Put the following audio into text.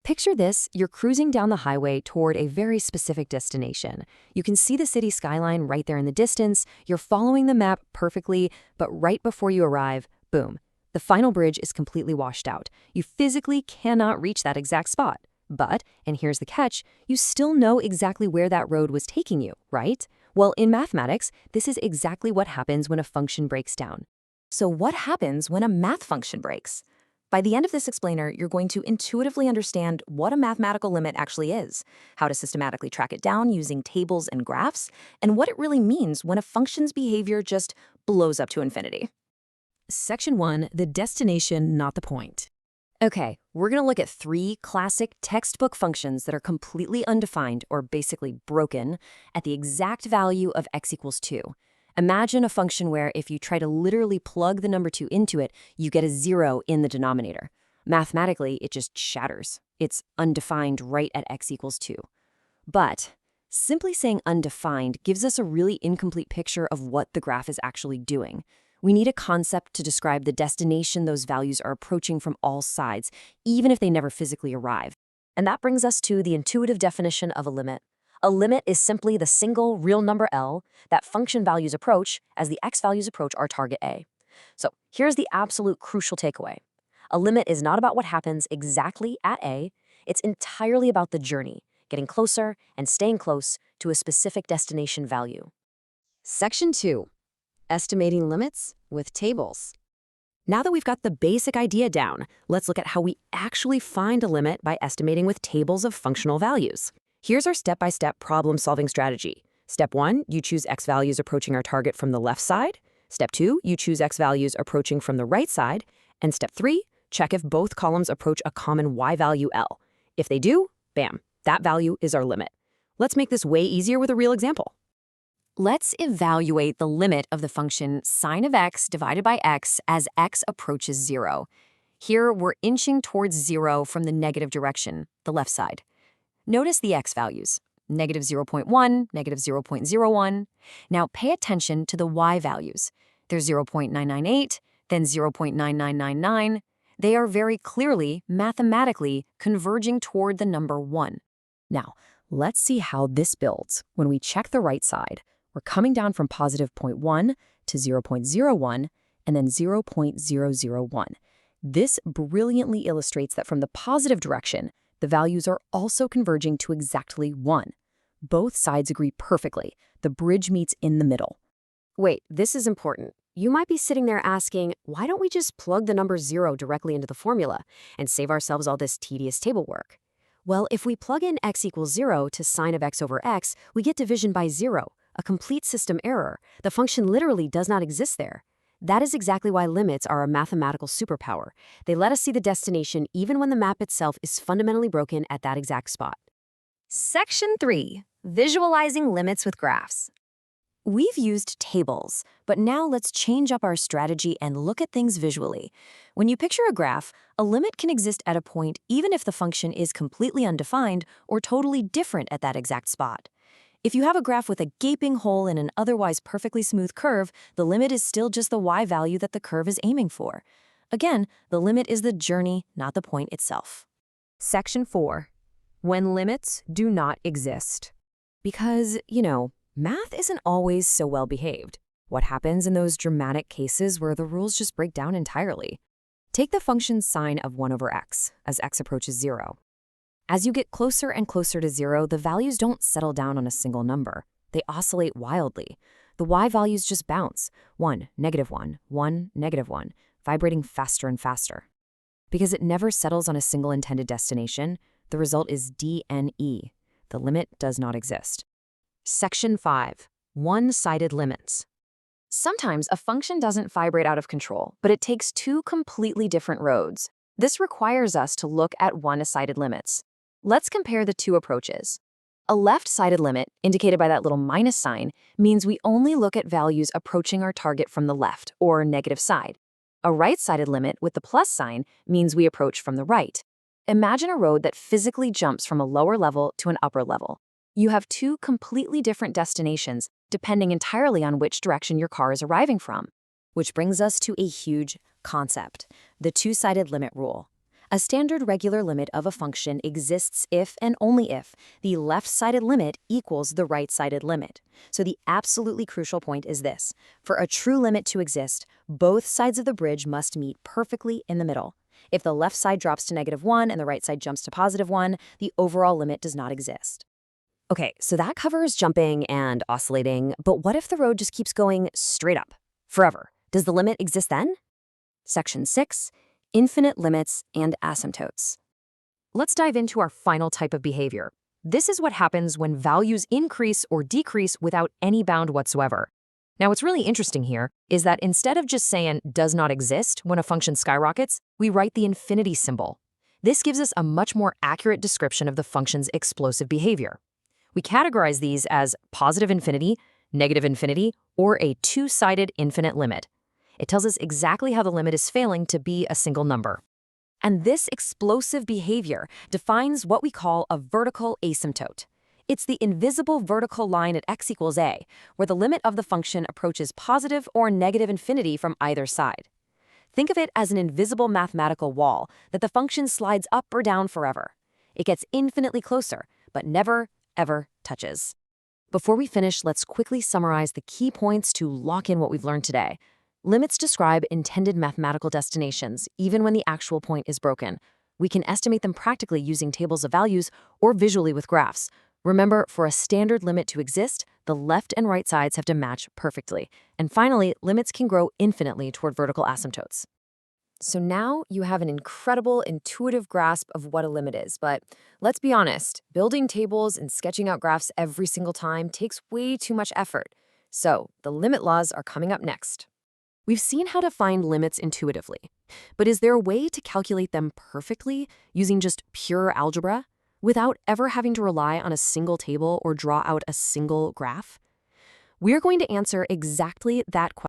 Picture this, you're cruising down the highway toward a very specific destination. You can see the city skyline right there in the distance, you're following the map perfectly, but right before you arrive, boom, the final bridge is completely washed out. You physically cannot reach that exact spot. But, and here's the catch, you still know exactly where that road was taking you, right? Well, in mathematics, this is exactly what happens when a function breaks down. So what happens when a math function breaks? By the end of this explainer, you're going to intuitively understand what a mathematical limit actually is, how to systematically track it down using tables and graphs, and what it really means when a function's behavior just blows up to infinity. Section 1, the destination, not the point. Okay, we're going to look at 3 classic textbook functions that are completely undefined, or basically broken, at the exact value of x equals 2. Imagine a function where if you try to literally plug the number 2 into it, you get a 0 in the denominator. Mathematically, it just shatters. It's undefined right at x equals 2. But simply saying undefined gives us a really incomplete picture of what the graph is actually doing. We need a concept to describe the destination those values are approaching from all sides, even if they never physically arrive. And that brings us to the intuitive definition of a limit. A limit is simply the single real number L that function values approach as the x values approach our target A. So here's the absolute crucial takeaway. A limit is not about what happens exactly at A, it's entirely about the journey, getting closer and staying close to a specific destination value. Section 2. Estimating limits with tables. Now that we've got the basic idea down, let's look at how we actually find a limit by estimating with tables of functional values. Here's our step-by-step problem-solving strategy. Step 1, you choose x values approaching our target from the left side. Step 2, you choose x values approaching from the right side. And step 3, check if both columns approach a common y value L. If they do, bam, that value is our limit. Let's make this way easier with a real example. Let's evaluate the limit of the function sine of x divided by x as x approaches 0. Here, we're inching towards 0 from the negative direction, the left side. Notice the x values, negative 0.1, negative 0.01. Now pay attention to the y values. They're 0.998, then 0.9999. They are very clearly, mathematically, converging toward the number 1. Now, let's see how this builds. When we check the right side, we're coming down from positive 0.1 to 0.01 and then 0.001. This brilliantly illustrates that from the positive direction, the values are also converging to exactly 1. Both sides agree perfectly. The bridge meets in the middle. Wait, this is important. You might be sitting there asking, why don't we just plug the number 0 directly into the formula and save ourselves all this tedious table work? Well, if we plug in x equals 0 to sine of x over x, we get division by 0, a complete system error. The function literally does not exist there. That is exactly why limits are a mathematical superpower. They let us see the destination even when the map itself is fundamentally broken at that exact spot. Section 3. Visualizing limits with graphs. We've used tables, but now let's change up our strategy and look at things visually. When you picture a graph, a limit can exist at a point even if the function is completely undefined or totally different at that exact spot. If you have a graph with a gaping hole in an otherwise perfectly smooth curve, the limit is still just the y value that the curve is aiming for. Again, the limit is the journey, not the point itself. Section 4. When limits do not exist. Because, math isn't always so well behaved. What happens in those dramatic cases where the rules just break down entirely? Take the function sine of 1 over x as x approaches 0. As you get closer and closer to 0, the values don't settle down on a single number. They oscillate wildly. The y values just bounce, 1, negative 1, 1, negative 1, vibrating faster and faster. Because it never settles on a single intended destination, the result is DNE. The limit does not exist. Section 5. One-sided limits. Sometimes a function doesn't vibrate out of control, but it takes 2 completely different roads. This requires us to look at one-sided limits. Let's compare the 2 approaches. A left-sided limit, indicated by that little minus sign, means we only look at values approaching our target from the left, or negative side. A right-sided limit with the plus sign means we approach from the right. Imagine a road that physically jumps from a lower level to an upper level. You have 2 completely different destinations, depending entirely on which direction your car is arriving from. Which brings us to a huge concept, the 2-sided limit rule. A standard regular limit of a function exists if and only if the left-sided limit equals the right-sided limit. So the absolutely crucial point is this. For a true limit to exist, both sides of the bridge must meet perfectly in the middle. If the left side drops to -1 and the right side jumps to +1, the overall limit does not exist. Okay, so that covers jumping and oscillating, but what if the road just keeps going straight up, forever? Does the limit exist then? Section 6, Infinite Limits and Asymptotes. Let's dive into our final type of behavior. This is what happens when values increase or decrease without any bound whatsoever. Now, what's really interesting here is that instead of just saying does not exist when a function skyrockets, we write the infinity symbol. This gives us a much more accurate description of the function's explosive behavior. We categorize these as positive infinity, negative infinity, or a two-sided infinite limit. It tells us exactly how the limit is failing to be a single number. And this explosive behavior defines what we call a vertical asymptote. It's the invisible vertical line at x equals a, where the limit of the function approaches positive or negative infinity from either side. Think of it as an invisible mathematical wall that the function slides up or down forever. It gets infinitely closer, but never, ever touches. Before we finish, let's quickly summarize the key points to lock in what we've learned today. Limits describe intended mathematical destinations, even when the actual point is broken. We can estimate them practically using tables of values or visually with graphs. Remember, for a standard limit to exist, the left and right sides have to match perfectly. And finally, limits can grow infinitely toward vertical asymptotes. So now you have an incredible intuitive grasp of what a limit is, but let's be honest, building tables and sketching out graphs every single time takes way too much effort. So the limit laws are coming up next. We've seen how to find limits intuitively, but is there a way to calculate them perfectly using just pure algebra without ever having to rely on a single table or draw out a single graph? We're going to answer exactly that question.